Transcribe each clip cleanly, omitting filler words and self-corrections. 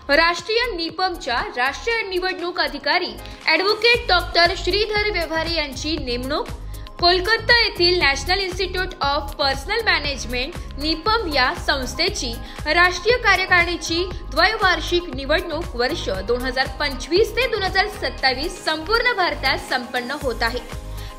राष्ट्रीय निपमच्या राष्ट्रीय निवडणूक अधिकारी ॲडव्होकेट डॉक्टर श्रीधर व्यवहारे यांची नेमणूक। कोलकाता येथील National Institute of Personnel Management निपम या संस्थेची राष्ट्रीय कार्यकारिणीची द्वैवार्षिक निवडणूक वर्ष 2025 ते 2027 संपूर्ण भारतात संपन्न होत आहे।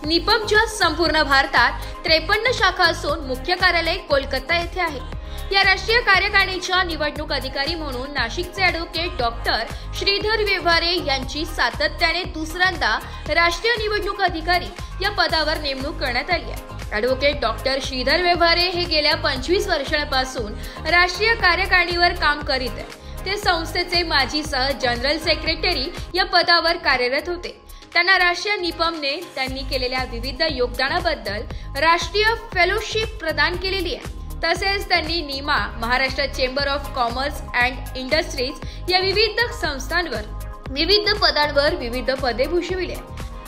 निपमच्या संपूर्ण भारतात 53 शाखा असून मुख्य कार्यालय कोलकाता येथे आहे। या राष्ट्रीय कार्यकारिणीच्या निवडणूक अधिकारी म्हणून नाशिकचे ॲडव्होकेट डॉक्टर श्रीधर व्यवहारे यांची सातत्याने दुसऱ्यांदा राष्ट्रीय निवडणूक अधिकारी या पदावर नेमणूक करण्यात आली आहे। ॲडव्होकेट डॉक्टर श्रीधर व्यवहारे हे गेल्या 25 वर्षांपासून राष्ट्रीय कार्यकारिणीवर काम करीत आहेत। ते संस्थेचे माजी सह जनरल सेक्रेटरी या पदावर कार्यरत होते। त्यांना राष्ट्रीय निपमने त्यांनी केलेल्या विविध योगदानाबद्दल राष्ट्रीय फेलोशिप प्रदान केलेली आहे। तसेच त्यांनी Nima, Maharashtra chamber of commerce and industries या विविध संस्थांवर विविध पदांवर विविध पदे भूषविली।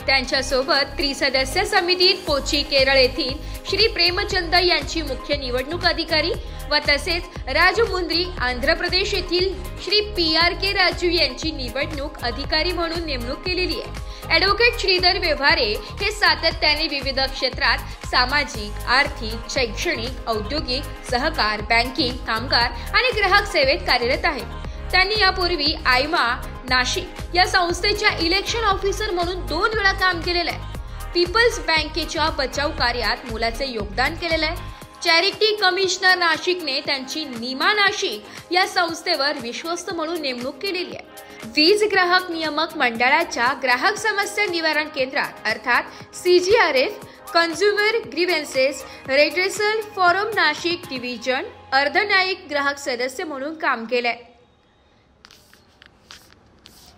त्यांच्यासोबत त्रिसदस्य समितीत कोची केरळ येथील श्री प्रेमचंद यांची मुख्य निवडणूक अधिकारी व तसेच राजमुंद्री आंध्र प्रदेश येथील श्री PRK राजू यांची निवडणूक अधिकारी म्हणून नेमणूक केलेली आहे। ॲडव्होकेट श्रीधर व्यवहारे हे सातत्याने विविध क्षेत्रात सामाजिक, आर्थिक, शैक्षणिक, औद्योगिक, सहकार, बँकिंग, कामगार आणि ग्राहक सेवेत कार्यरत आहेत। त्यांनी यापूर्वी आयमा नाशिक या संस्थेच्या इलेक्शन ऑफिसर म्हणून 2 वेळा काम केलेलं आहे। पीपल्स बँकेच्या बचाव कार्यात मोलाचे योगदान केलेलं आहे। चॅरिटी कमिशनर नाशिकने त्यांची नीमा नाशिक या संस्थेवर विश्वस्त म्हणून नेमणूक केलेली आहे। वीज ग्राहक नियामक मंडळाच्या ग्राहक समस्या निवारण केंद्रात अर्थात CGRF consumer grievances redressal forum Nashik division अर्धन्यायिक ग्राहक सदस्य म्हणून काम केलंय।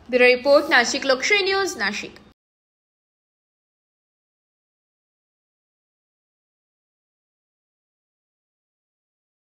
ब्युरो रिपोर्ट, नाशिक लोकशाही न्यूज, नाशिक।